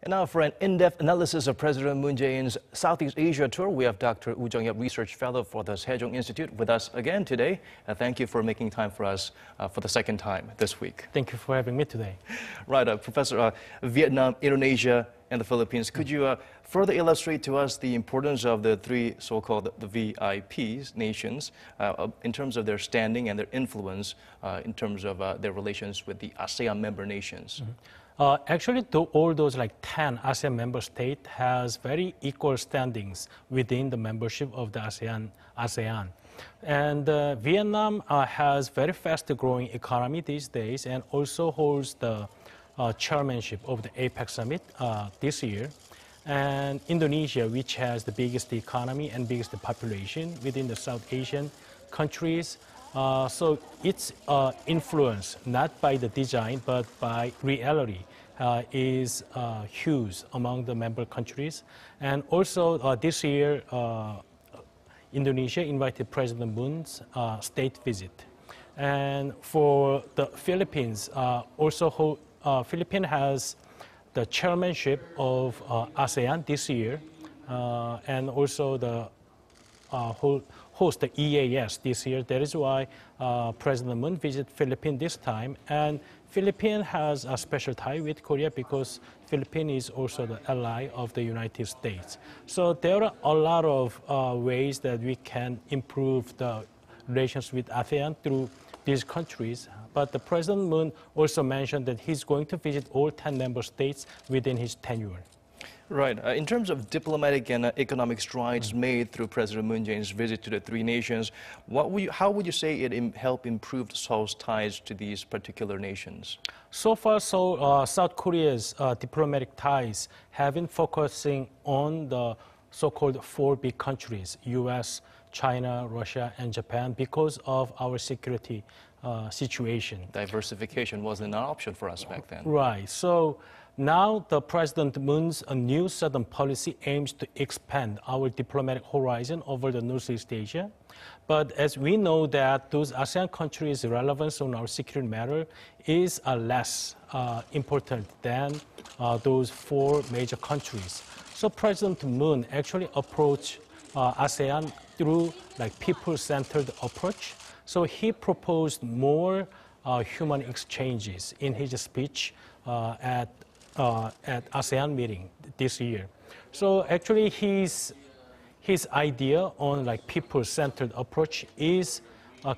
And now for an in-depth analysis of President Moon Jae-in's Southeast Asia tour, we have Dr. Jung-yeop, Research Fellow for the Sejong Institute, with us again today. Thank you for making time for us for the second time this week. Thank you for having me today. Right, Professor, Vietnam, Indonesia, and the Philippines. Could you further illustrate to us the importance of the three so-called the VIPs, nations, in terms of their standing and their influence in terms of their relations with the ASEAN member nations? Actually, all those like 10 ASEAN member states has very equal standings within the membership of the ASEAN. And Vietnam has very fast growing economy these days and also holds the chairmanship of the APEC summit this year. And Indonesia, which has the biggest economy and biggest population within the South Asian countries. So its influence, not by the design, but by reality, is huge among the member countries. And also this year, Indonesia invited President Moon's state visit. And for the Philippines, Philippines has the chairmanship of ASEAN this year, and also the host the EAS this year. That is why President Moon visited Philippines this time. And Philippines has a special tie with Korea because Philippines is also the ally of the United States. So there are a lot of ways that we can improve the relations with ASEAN through these countries. But the President Moon also mentioned that he's going to visit all 10 member states within his tenure. Right. In terms of diplomatic and economic strides made through President Moon Jae-in's visit to the three nations, how would you say it helped improve Seoul's ties to these particular nations? So far, South Korea's diplomatic ties have been focusing on the so-called four big countries, U.S., China, Russia, and Japan, because of our security situation. Diversification wasn't an option for us back then. Right. So now the President Moon's new southern policy aims to expand our diplomatic horizon over the Northeast Asia. But as we know that those ASEAN countries' relevance on our security matter is less important than those four major countries. So President Moon actually approached ASEAN through like people-centered approach. So he proposed more human exchanges in his speech at ASEAN meeting this year. So actually his idea on like people-centered approach is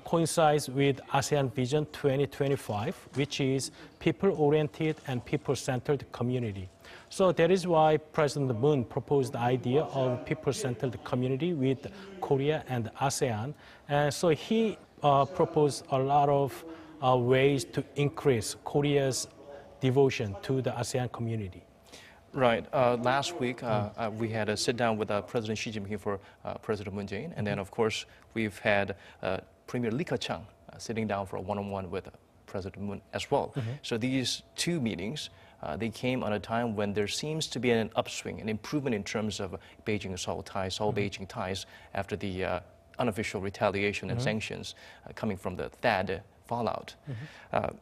coincides with ASEAN Vision 2025, which is people-oriented and people-centered community. So that is why President Moon proposed the idea of people-centered community with Korea and ASEAN. And so he proposed a lot of ways to increase Korea's devotion to the ASEAN community. Right. Last week, we had a sit-down with President Xi Jinping for President Moon Jae-in. And then, of course, we've had Premier Li Keqiang sitting down for a one-on-one with President Moon as well. So these two meetings, they came at a time when there seems to be an upswing, an improvement in terms of Beijing-Seoul ties, Seoul-Beijing ties, after the unofficial retaliation and sanctions coming from the THAAD fallout.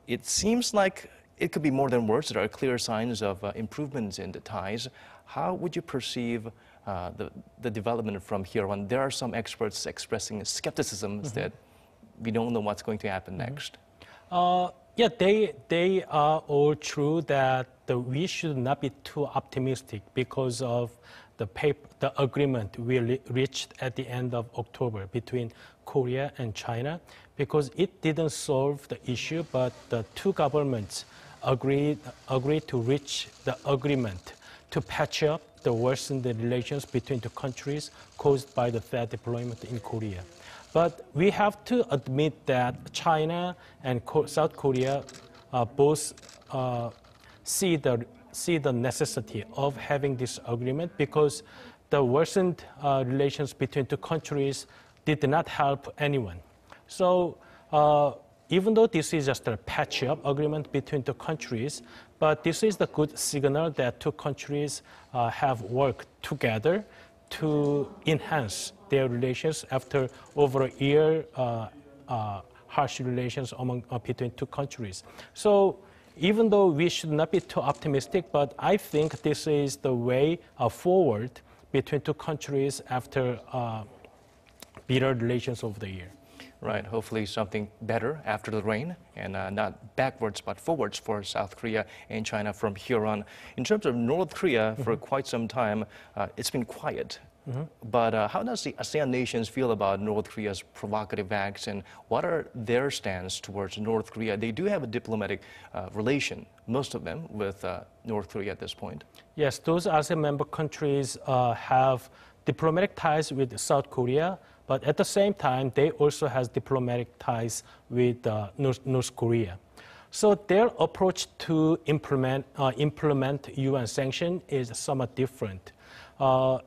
It seems like it could be more than words. There are clear signs of improvements in the ties. How would you perceive the development from here on? There are some experts expressing skepticism that we don't know what's going to happen next. Yeah, they are all true that we should not be too optimistic because of the agreement we reached at the end of October between Korea and China, because it didn't solve the issue, but the two governments agreed to reach the agreement to patch up the worsened relations between the countries caused by the THAAD deployment in Korea. But we have to admit that China and South Korea both see the necessity of having this agreement, because the worsened relations between two countries did not help anyone. So even though this is just a patch-up agreement between two countries, but this is the good signal that two countries have worked together to enhance their relations after over a year harsh relations between two countries. So even though we should not be too optimistic, but I think this is the way forward between two countries after bitter relations over the year. Right, hopefully something better after the rain and not backwards but forwards for South Korea and China from here on. In terms of North Korea, for quite some time, it's been quiet. But how does the ASEAN nations feel about North Korea's provocative acts and what are their stance towards North Korea? They do have a diplomatic relation, most of them, with North Korea at this point. Yes, those ASEAN member countries have diplomatic ties with South Korea, but at the same time, they also have diplomatic ties with North Korea. So their approach to implement UN sanctions is somewhat different.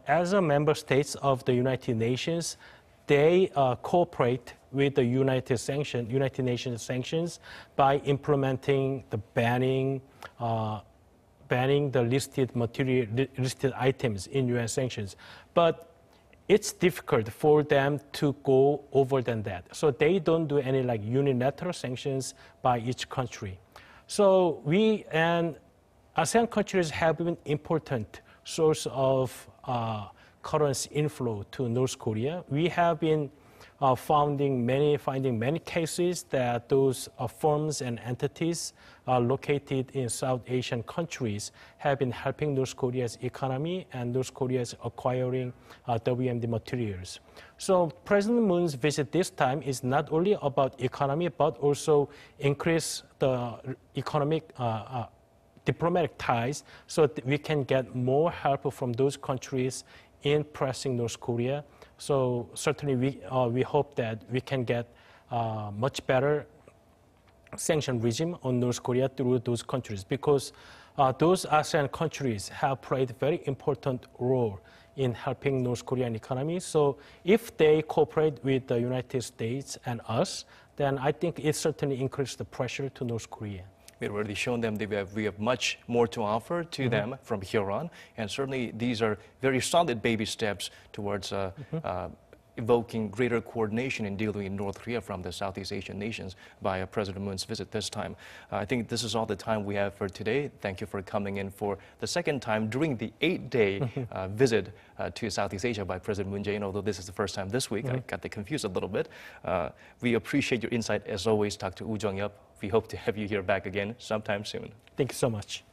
As a member states of the United Nations, they cooperate with the United Nations sanctions by implementing the banning the listed items in UN sanctions. But it's difficult for them to go over than that. So they don't do any like unilateral sanctions by each country. So we and ASEAN countries have been important source of currency inflow to North Korea. We have been finding many cases that those firms and entities located in South Asian countries have been helping North Korea's economy and North Korea is acquiring WMD materials. So President Moon's visit this time is not only about economy, but also increase the economic diplomatic ties so that we can get more help from those countries in pressing North Korea. So certainly we hope that we can get much better sanction regime on North Korea through those countries because those ASEAN countries have played a very important role in helping North Korean economy. So if they cooperate with the United States and us, then I think it certainly increases the pressure to North Korea. We've already shown them that we have much more to offer to them from here on. And certainly these are very solid baby steps towards evoking greater coordination in dealing with North Korea from the Southeast Asian nations by President Moon's visit this time. I think this is all the time we have for today. Thank you for coming in for the second time during the 8-day visit to Southeast Asia by President Moon Jae-in, although this is the first time this week. I got confused a little bit. We appreciate your insight as always, Dr. Jung-yeop. We hope to have you here back again sometime soon. Thank you so much.